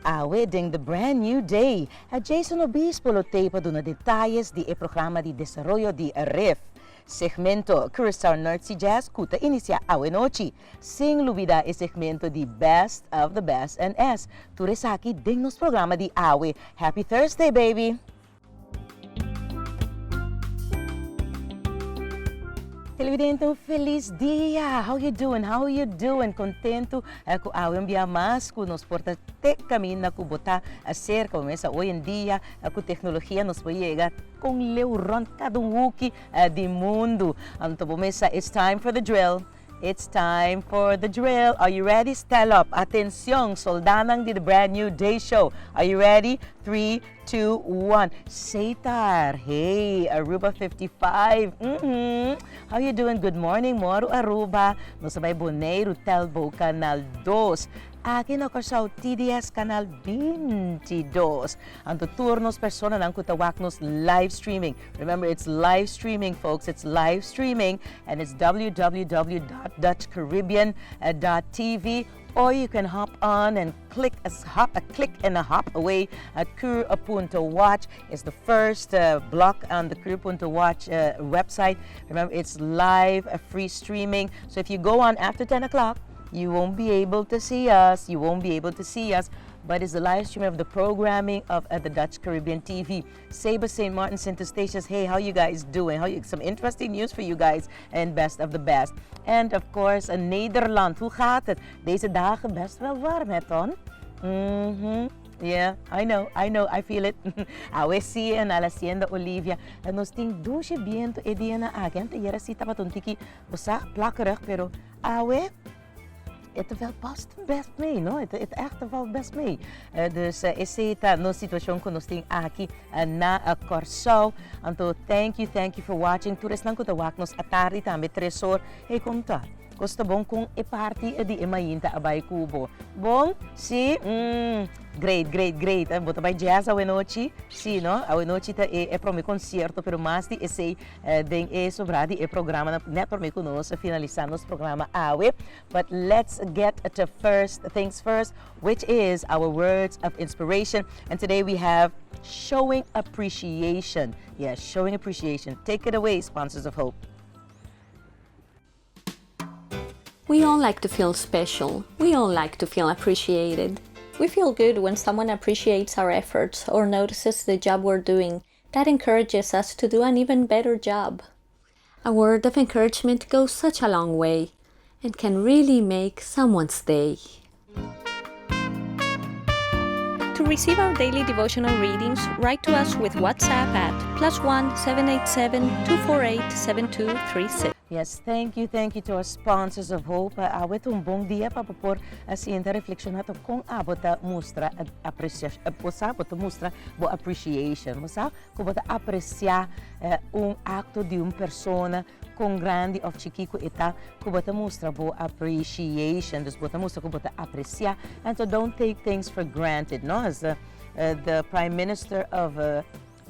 awe ding the brand new day. Jason Obispo lo tape do na detalles di programa di desarrollo di Rif. Segmento Curacao North si Jazz kuta inicia awe nochi. Sing lubida e segmento di Best of the Best and S. Turesaki ding nos programa di awe. Happy Thursday, baby! Televidente, feliz dia! How you doing? How you doing? Contento ku awem dia mas ku nos porta te camina ku bota acerca começa hoje em dia ku tecnologia nos pode chegar com leuron cada wuki di mundo. Anto começa, it's time for the drill. It's time for the drill. Are you ready? Stand up. Atención, soldanang di the brand new day show. Are you ready? 3, 2, 1. Satar. Hey, Aruba 55. How you doing? Good morning, Moro Aruba. No sabay Boneiro, Telbo, Canal 2. Aqui no Curacao TDS Canal 22. Ang tuturnos persona ng kutawak nos live streaming. Remember, it's live streaming, folks. It's live streaming and it's www.dutchcaribbean.tv, or you can hop on and click a click and a hop away at Curacao.watch. It's the first block on the Curacao.watch website. Remember, it's live, free streaming. So if you go on after 10 o'clock, you won't be able to see us. You won't be able to see us. But it's the live stream of the programming of the Dutch Caribbean TV. Saba St. Martin Center Stations. Hey, how you guys doing? Some interesting news for you guys and best of the best. And of course, Nederland. Hoe gaat het? Deze dagen best wel warm, hè, Ton? Yeah, I know, I feel it. Awe si en a la hacienda Olivia. Nos ting douche viento e dia na agen. Te yera si tapat tiki bosa plakkerig, pero awe. Het valt best mee, no? Het echt valt best mee. Dus essa no situação que nós temos aqui na Curacao. Então, thank you for watching. Tu restan ko tawak nos atari também 3 horas e conta. Costa bom com e party di emainta abay kubo. Bom? Si? Great. Bota by jazz awe noche. Si, no? Awe noche ta é para mi concerto, pero mais di esse den sobradi e programa net para mi conosco finalizar nos programa awe. But let's get to first things first, which is our words of inspiration. And today we have showing appreciation. Yes, showing appreciation. Take it away, sponsors of hope. We all like to feel special. We all like to feel appreciated. We feel good when someone appreciates our efforts or notices the job we're doing. That encourages us to do an even better job. A word of encouragement goes such a long way and can really make someone's day. To receive our daily devotional readings, write to us with WhatsApp at +1 787 248 7236. Yes, thank you to our sponsors of hope. Awet bom dia para por assim reflexionar com abota mostra apreciação, bota mostra bo appreciation, moça, como bota apreciar acto de persona com grande ou chiquico eta, como bota mostra bo appreciation, dus bota mostra como bota apreciar, and so don't take things for granted, no? As the Prime Minister of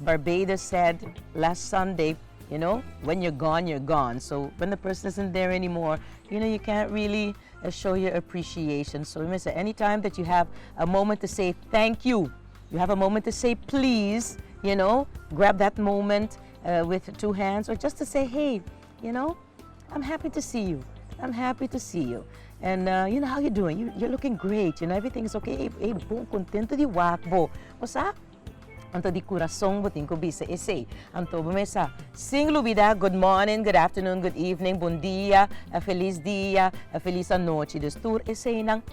Barbados said last Sunday, you know, when you're gone, you're gone. So when the person isn't there anymore, you know, you can't really show your appreciation. So remember, anytime that you have a moment to say thank you, you have a moment to say please, you know, grab that moment with 2 hands, or just to say, hey, you know, I'm happy to see you. I'm happy to see you. And you know, how you doing? You're looking great. You know, everything's okay. Bom, contento di wakbo. Wasa? Anto di coração botin ko bisa essay. Anto bumesa. Sing lubida, good morning, good afternoon, good evening, bon dia, feliz noche. Dus tour essay nang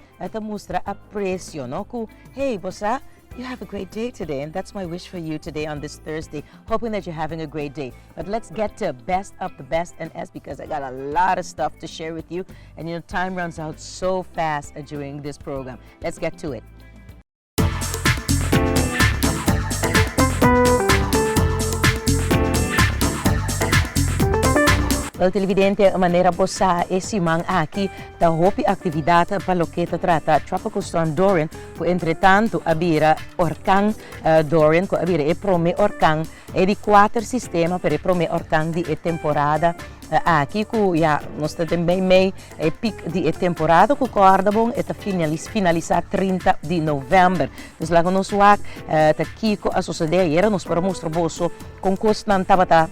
mustra aprecio, no? Ku, hey, bossa, you have a great day today, and that's my wish for you today on this Thursday. Hoping that you're having a great day. But let's get to best of the best and S, because I got a lot of stuff to share with you, and you know, time runs out so fast during this program. Let's get to it. Well, televidente, manera po sa esimang aki, ta hopi aktividad paloketa trata Tropical Storm Dorian, po entretanto abira orkan Dorian, ko abira e prome orkan, e di 4 sistema per e prome orkan di e temporada aqui ku ja nós também mei e pic di temporada ku corda bom eta finalizar 30 de novembro. Dus lá nos wak ta kiko a suceder era nos para mostrar bolso com constant tabata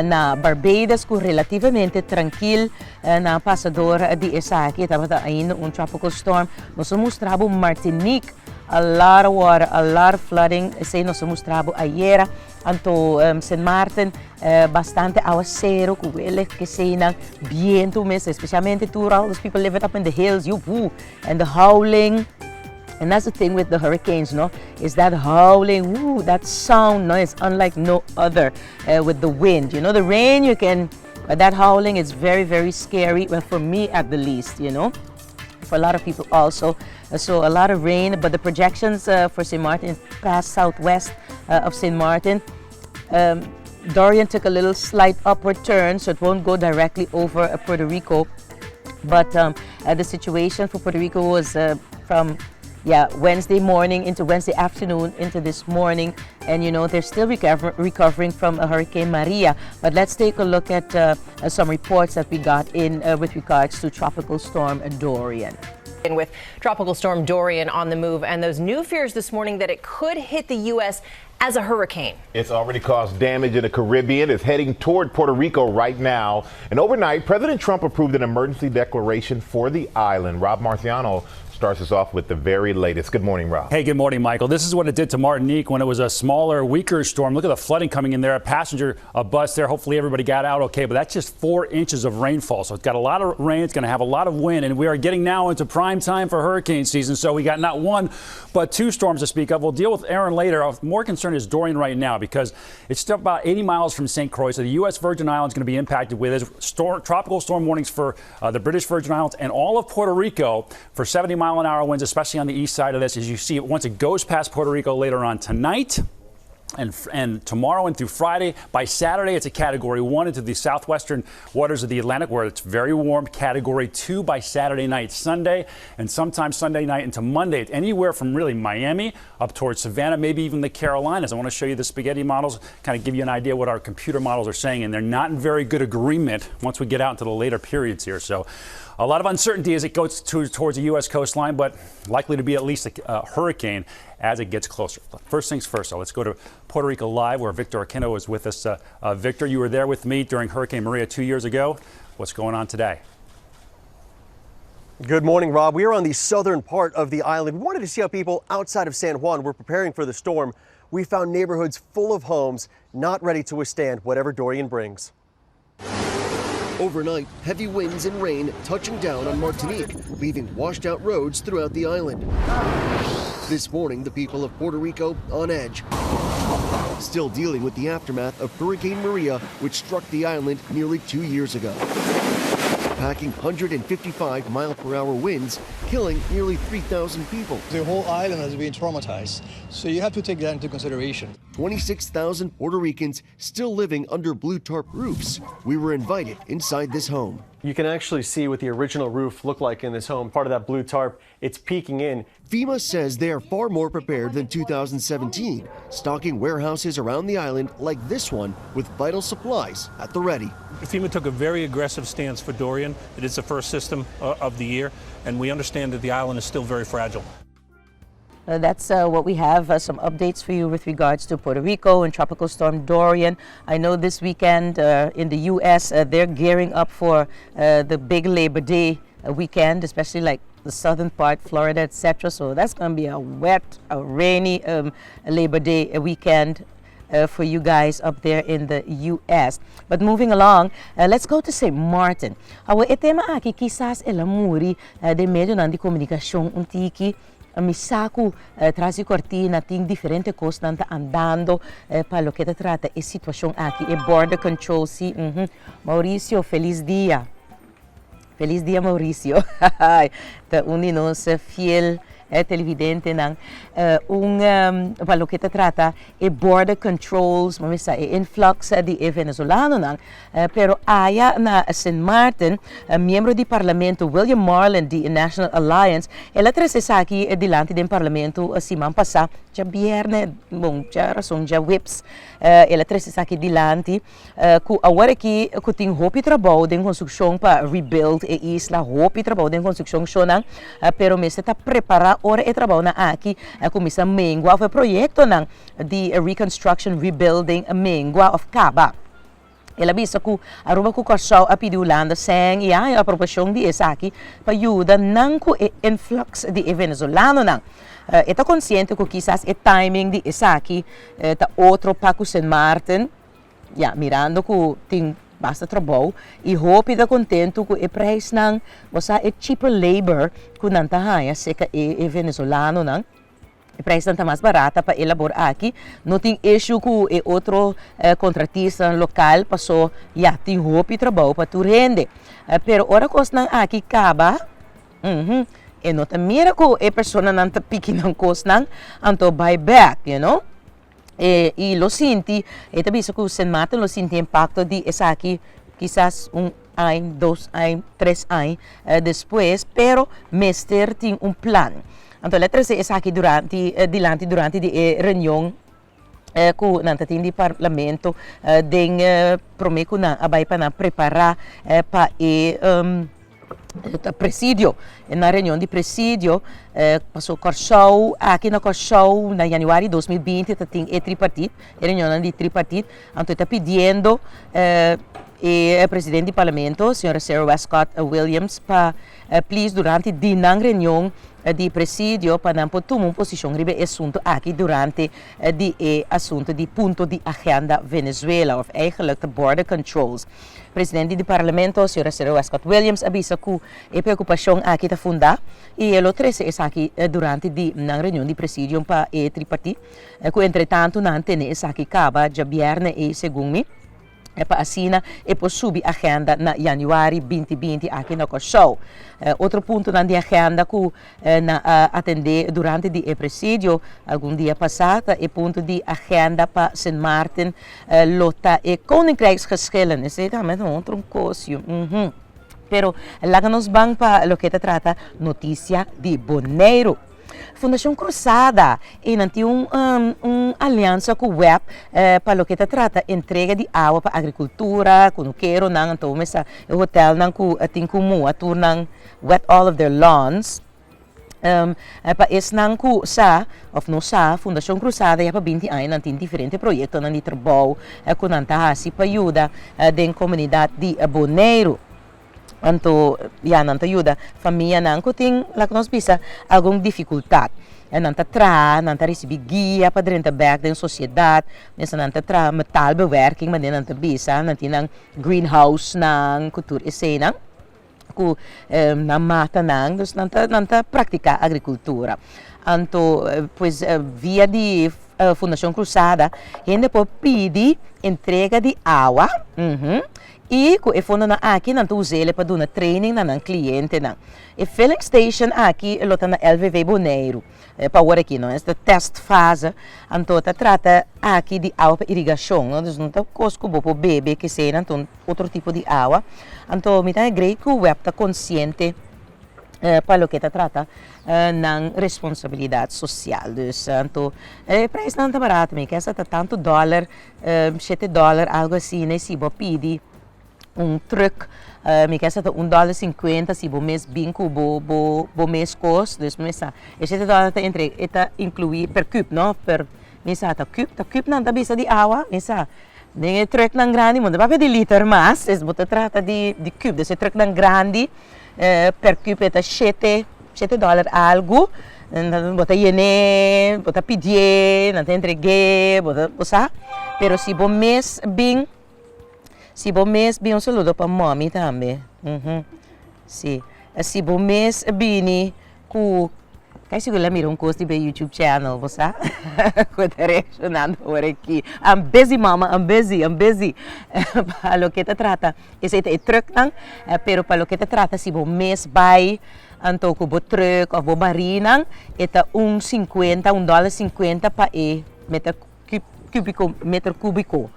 na Barbados ku relativamente tranquil na passador di esa aqui tabata ainda tropical storm. Nós mostrava Martinique a lot of water, a lot of flooding. Sei nós mostrava ayer anto St. Martin bastante aguacero, que sei na viento mesmo, especialmente all those people living up in the hills, and the howling. And that's the thing with the hurricanes, no? Is that howling, that sound, no? It's unlike no other with the wind. You know, the rain, you can, but that howling is very, very scary. Well, for me at the least, you know. For a lot of people also. So a lot of rain, but the projections for St. Martin past southwest of St. Martin, Dorian took a little slight upward turn, so it won't go directly over Puerto Rico. But the situation for Puerto Rico was from Wednesday morning into Wednesday afternoon into this morning, and you know they're still recovering from Hurricane Maria. But let's take a look at some reports that we got in with regards to Tropical Storm Dorian. With Tropical Storm Dorian on the move and those new fears this morning that it could hit the U.S. as a hurricane. It's already caused damage in the Caribbean. It's heading toward Puerto Rico right now. And overnight, President Trump approved an emergency declaration for the island. Rob Marciano starts us off with the very latest. Good morning, Rob. Hey, good morning, Michael. This is what it did to Martinique when it was a smaller, weaker storm. Look at the flooding coming in there. A passenger bus there. Hopefully everybody got out okay, but that's just 4 inches of rainfall. So it's got a lot of rain. It's going to have a lot of wind, and we are getting now into prime time for hurricane season. So we got not one, but 2 storms to speak of. We'll deal with Aaron later. I'm more concerned is Dorian right now because it's still about 80 miles from St. Croix. So the U.S. Virgin Islands is going to be impacted with tropical storm warnings for the British Virgin Islands and all of Puerto Rico for 70-mile-an-hour winds, especially on the east side of this. As you see, once it goes past Puerto Rico later on tonight and tomorrow and through Friday, by Saturday it's a Category 1 into the southwestern waters of the Atlantic where it's very warm. Category 2 by Saturday night, Sunday, and sometimes Sunday night into Monday. It's anywhere from really Miami up towards Savannah, maybe even the Carolinas. I want to show you the spaghetti models, kind of give you an idea what our computer models are saying, and they're not in very good agreement once we get out into the later periods here. So a lot of uncertainty as it goes towards the U.S. coastline, but likely to be at least a hurricane as it gets closer. First things first, so let's go to Puerto Rico Live, where Victor Aquino is with us. Victor, you were there with me during Hurricane Maria 2 years ago. What's going on today? Good morning, Rob. We are on the southern part of the island. We wanted to see how people outside of San Juan were preparing for the storm. We found neighborhoods full of homes not ready to withstand whatever Dorian brings. Overnight, heavy winds and rain touching down on Martinique, leaving washed out roads throughout the island. This morning, the people of Puerto Rico on edge, still dealing with the aftermath of Hurricane Maria, which struck the island nearly 2 years ago. Packing 155-mile-per-hour winds, killing nearly 3,000 people. The whole island has been traumatized, so you have to take that into consideration. 26,000 Puerto Ricans still living under blue tarp roofs. We were invited inside this home. You can actually see what the original roof looked like in this home. Part of that blue tarp, it's peeking in. FEMA says they are far more prepared than 2017, stocking warehouses around the island like this one with vital supplies at the ready. FEMA took a very aggressive stance for Dorian. It is the first system of the year, and we understand that the island is still very fragile. That's what we have, some updates for you with regards to Puerto Rico and Tropical Storm Dorian. I know this weekend in the U.S. They're gearing up for the big Labor Day weekend, especially like the southern part, Florida, etc. So that's going to be a wet, a rainy Labor Day weekend for you guys up there in the U.S. But moving along, let's go to St. Martin. Awa etema aki kisas elamuri de medio nan di comunicação untiki. Misaku trasi cortina ting differente costante andando para lo que te trata e situação aqui e border control si Mauricio, feliz dia Mauricio. Te uni nos fiel televidente ng palo que trata border controls, mamisa influx di Venezuelano ng pero aya na St. Martin, miyembro di Parlamento William Marlin di National Alliance, ela trese saki dilante din Parlamento simang pasa, ja bierne, bom, ja rason ja whips, ela trese saki dilante, ku awara ki kuting hopi trabaho din construksyon pa rebuild isla, hopi trabaho din construksyon siya pero mesa ta prepara ora trabaho na aqui kumisa mengua of proyekto ng the reconstruction rebuilding mengua of Caba. Ela bisa ku aruba ku Curacao a pidiulanda sang a apropriação de esaki pa ayuda nang ku influx de Venezuelano nang eta consciente ku quizás timing de esaki ta outro pa ku St. Martin mirando ku ting basta trabalho e hope da contento com o preço nang você é cheaper labor com nanta haya seca venezuelano nang o preço nanta mais barata para elaborar aqui não tem issue com o outro contratista local passou tem hope trabalho para tu rende pero ora costa nang aqui acaba e não tem mira com a pessoa nanta pique nang costa nang anto buyback you know. E lo sinti, e também isso que o St. Martin lo sinti impacto de essa aqui, quizás ano, 2 anos, 3 anos depois, pero Mester tem plan. Então, ele trouxe essa aqui durante a reunião com o di Parlamento, den prometo na abay pa na preparar para presidio, na reunião de presidio, passou Curacao, aqui na Curacao, na januário de 2020, tem tripartite, reunião de tripartite, então está pedindo o presidente do parlamento, a senhora Sarah Westcott Williams, para, please, durante a reunião de presidio, para não tomar uma posição sobre o assunto aqui durante o assunto de ponto de agenda Venezuela, of eigenlijk de border controls. Presidente do parlamento, a senhora Sarah Westcott Williams, avisa que a preocupação aqui está fundada e ele trouxe isso aqui durante a reunião de presidio para o tripartite, que entretanto não tem isso aqui acaba de viernes e segundo para assina e para subir a agenda na januário 2020 aqui no Curacao. Outro ponto na agenda que na atender durante o presidio algum dia passado é ponto de agenda para St. Martin lota e koninkrijksgeschillen. É também outro coisa. Pero lá nos vamos para o que trata notícia de Bonaire. Fundação Cruzada e não tem aliança com o web para o que trata entrega de água para a agricultura, quando quero não então mesa o hotel não tem como atur não wet all of their lawns para esse não sa of no sa Fundação Cruzada já para 20 anos não tem diferentes projetos não de trabalho com nanta assim para ajuda da comunidade de Bonaire. Anto nanta ajuda família não tem lá que nós bisa alguma dificuldade nanta receber guia para dentro da sociedade nanta metal bewerking mas nanta bisa nanti nang greenhouse nang cultura escena ku na mata nang dus nanta praticar agricultura anto pois via de Fundação Cruzada ainda pode pedir entrega de água e com o fundo na aqui não usa ele para dar training na cliente não e filling station aqui ele está na LVV Bonaire para agora aqui não esta test fase então tá trata aqui de água para irrigação não então não tá cosco para bebê que seja então outro tipo de água então me tá great que o web tá consciente para o que trata na responsabilidade social. Então, o preço não está barato, mas essa está tanto $7, algo assim, né? Se você pedir truck, mas essa está $1.50, se você mês binco, você mês custo, então, $7 está entre, está incluído per cube, não? Per, mesa está cube não está bisa de água, mesa. Nem truck não grande, mas não vai pedir liter mais, você trata de cube, esse truck não grande, per cube está $7 algo, bota iene, bota pedir, não tem entregue, bota usar, pero se bom mês bem um saludo para mami também, sim, se bom mês bem com Kaya siguro mayroong course di ba YouTube channel mo sa? Kung directionando aqui. I'm busy, mama. I'm busy. Palo kita trata. Isa ito truck lang. Pero palo kita trata si bo mes bay. Anto ko bo truck o bo barinang. Ita $1.50 pa metro kubiko.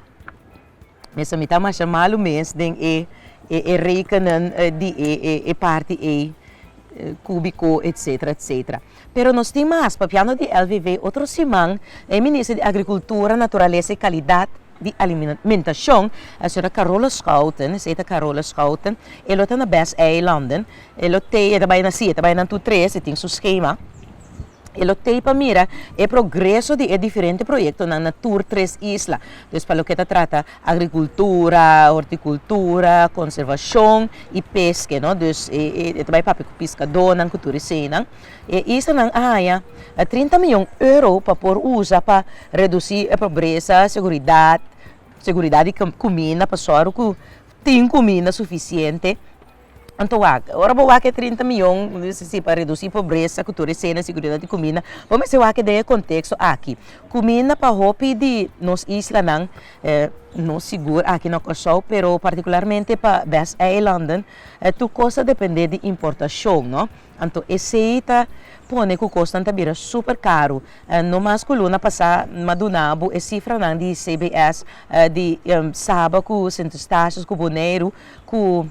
Mesa mita mas malo mes ding rekenen di parte cúbico, etc. Pero nos temas, papiano de LVV, outro simang, ministro de Agricultura, Naturaleza e Qualidade de Alimentação, a senhora Carola Schouten, ela está na Best Eilanden, ela trabalha na Tu3, tem seu esquema. Elo tem para mira é progresso de diferente projeto na Tour 3 Isla. Então, para o que trata agricultura, horticultura, conservação e pesca, não? Então, trabalha para pescador, na cultura cena. E isso não há 30 milhões de euros para por usar para reduzir a pobreza, segurança de comida, para só que tem comida suficiente. Então, ora vou que 30 milhões para reduzir pobreza, cultura, cena, segurança de comida. Vamos ver que é contexto aqui. Comida para roupa de nos isla não seguro aqui no Curacao, pero particularmente para Best Island, tu costa depende de importação, não? Então, esse pone que o custo também super caro. No mais coluna passar madunabo é cifra não de CBS de sábado com centros taxas com boneiro com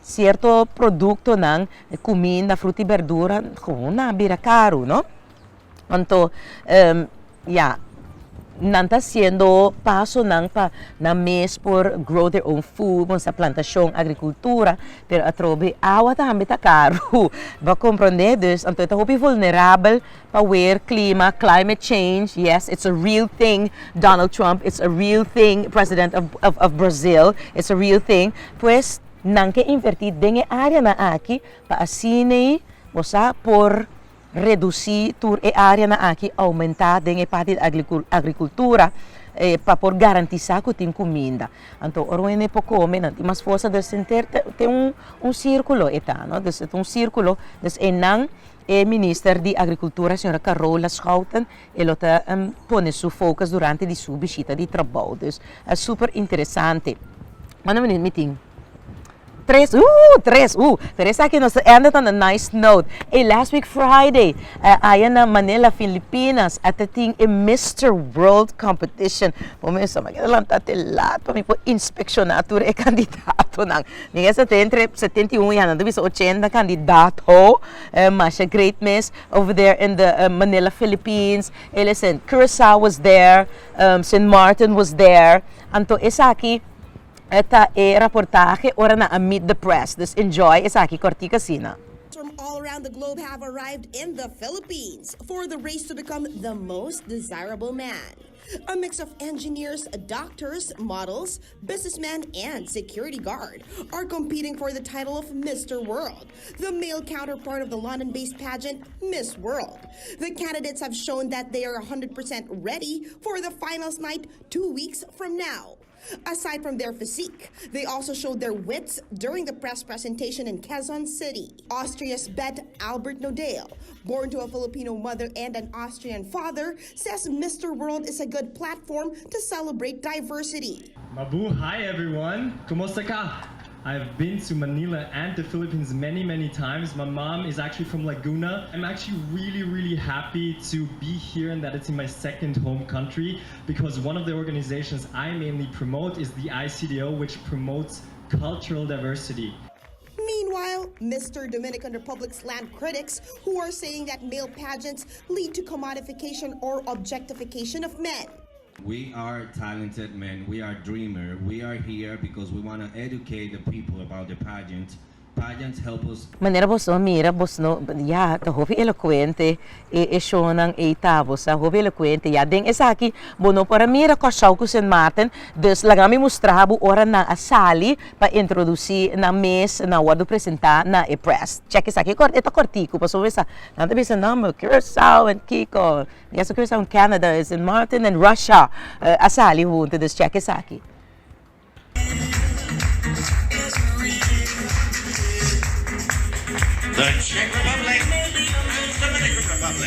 certo produto ng comida, fruta e verdura, na bira caro, no? Então, não está sendo passo na mês por grow their own food, sa plantação, agricultura, pero atrobe água também está caro. Vai compreender, então está muito vulnerável para ver climate change. Yes, it's a real thing. Donald Trump, it's a real thing. President of Brazil, it's a real thing. Pues, nang que invertir em área na aqui para assim por reduzir a área na aqui aumentar em parte da agricultura para por garantizar que tem comida. Então, ora não pouco comer, não tem mais força de sentir tem círculo não? Um círculo, não ministro de Agricultura, a senhora Carola Schouten, ela está põe seu foco durante a sua visita de trabalho. É super interessante. Mas não me tem. Tres. Pero esa aquí nos ended on a nice note. Last week Friday, allá na Manila, Philippines, at ating Mr. World competition. Momento, mag-alantate lahat pa po inspeksyonatur kandidato nang. Niya sa entre 71 yan, nandun sa 80 kandidato. Masha great miss over there in the Manila, Philippines. Listen, Curacao was there, St. Martin was there. Anto esaki esta reportaje ora na Meet the Press. This enjoy esaki kortika sina. From all around the globe have arrived in the Philippines for the race to become the most desirable man. A mix of engineers, doctors, models, businessmen, and security guard are competing for the title of Mr. World, the male counterpart of the London-based pageant Miss World. The candidates have shown that they are 100% ready for the finals night 2 weeks from now. Aside from their physique, they also showed their wits during the press presentation in Quezon City. Austria's Bet Albert Nodale, born to a Filipino mother and an Austrian father, says Mr. World is a good platform to celebrate diversity. Mabuhay everyone! Kumusta ka? I've been to Manila and the Philippines many times. My mom is actually from Laguna. I'm actually really happy to be here and that it's in my second home country because one of the organizations I mainly promote is the ICDO, which promotes cultural diversity. Meanwhile, Mr. Dominican Republic's land critics who are saying that male pageants lead to commodification or objectification of men. We are talented men, we are dreamers, we are here because we want to educate the people about the pageant. Pageants help us. Manera vos no mira, vos no, ya, te hopi eloquente, shonan tavos, hopi eloquente, ya, den esa aqui, bono para mira Curacao com St. Martin, dus lagami mostrabo ora na asali para introduzir na mes, na hora de apresentar na press. Check essa aqui, ito cortico, paso essa, nada bisa namo, Curacao and Kiko, yes, Curacao and Canada, St. Martin and Russia, asali junto, dus check essa aqui. The Czech Republic and Dominican Republic.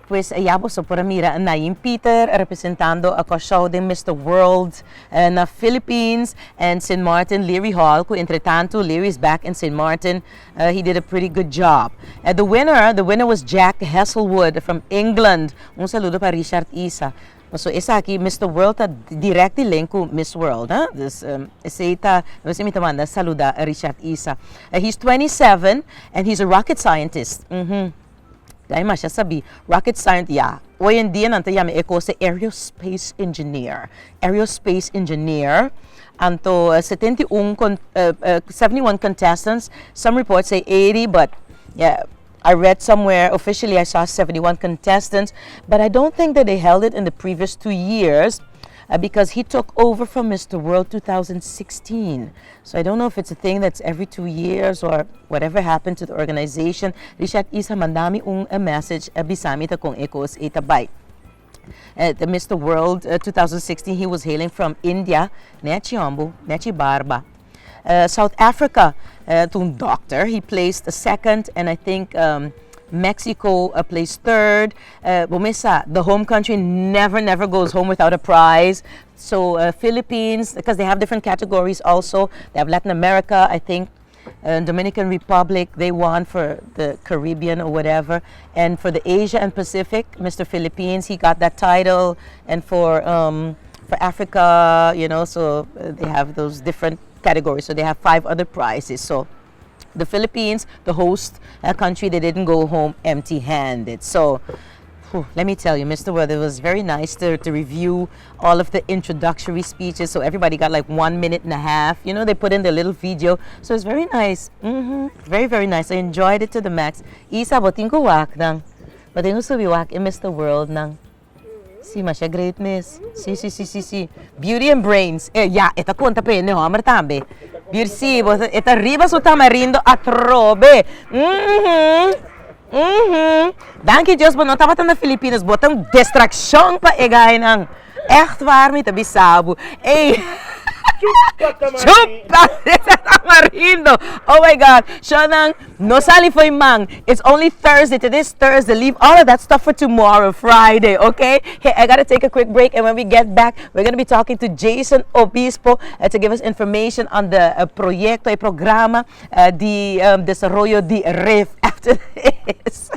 Pues yabo so para mira Naim Peter representando ako show din Mr. World na Philippines and St. Martin Leary Hall. Ku entretanto Leary is back in St. Martin. He did a pretty good job. The winner was Jack Hesselwood from England. Un saludo para Richard Isa. So isa aqui Mr. World ta direct link ku Miss World, huh? This ita você me manda saluda Richard Isa. He's 27 and he's a rocket scientist. Dahil mas siya sabi, rocket scientist, yeah. Hoy en día nanto yame eko sa aerospace engineer. Aerospace engineer. Anto 71 contestants. Some reports say 80, but yeah. I read somewhere, officially I saw 71 contestants, but I don't think that they held it in the previous 2 years because he took over from Mr. World 2016. So I don't know if it's a thing that's every 2 years or whatever happened to the organization. Richard Isa mandami a message bisami ta kung ekos itabay. The Mr. World 2016, he was hailing from India, Nechi Ombo, Nechi Barba. South Africa, doctor, he placed second, and I think Mexico placed third. Bumisa, the home country never goes home without a prize. So Philippines, because they have different categories also. They have Latin America, I think, Dominican Republic, they won for the Caribbean or whatever. And for the Asia and Pacific, Mr. Philippines, he got that title. And for Africa, you know, so they have those different categories. So they have 5 other prizes. So the Philippines, the host country, they didn't go home empty-handed. So let me tell you, Mr. World, it was very nice to review all of the introductory speeches. So everybody got like 1.5 minutes. You know, they put in the little video. So it's very nice. Very, very nice. I enjoyed it to the max. Isa, boting ko wak nang. Boting ko subi wak in Mr. World nang. Si masya greatness. Si. Beauty and brains. Yeah, ita kunta pe ne ho amartambe. Beauty si, ita riba su tamarindo atrobe. Danke Diyos, but nota na Filipinas, botang distraction pa egay ng echt waar mi tabi sabo. Hey. Chupa tamarindo. Oh my God. Shonang, no sali foi mang. It's only Thursday. Today's Thursday. Leave all of that stuff for tomorrow, Friday, okay? Hey, I gotta take a quick break, and when we get back, we're gonna be talking to Jason Obispo to give us information on the proyecto y programa de desarrollo de Rif after this.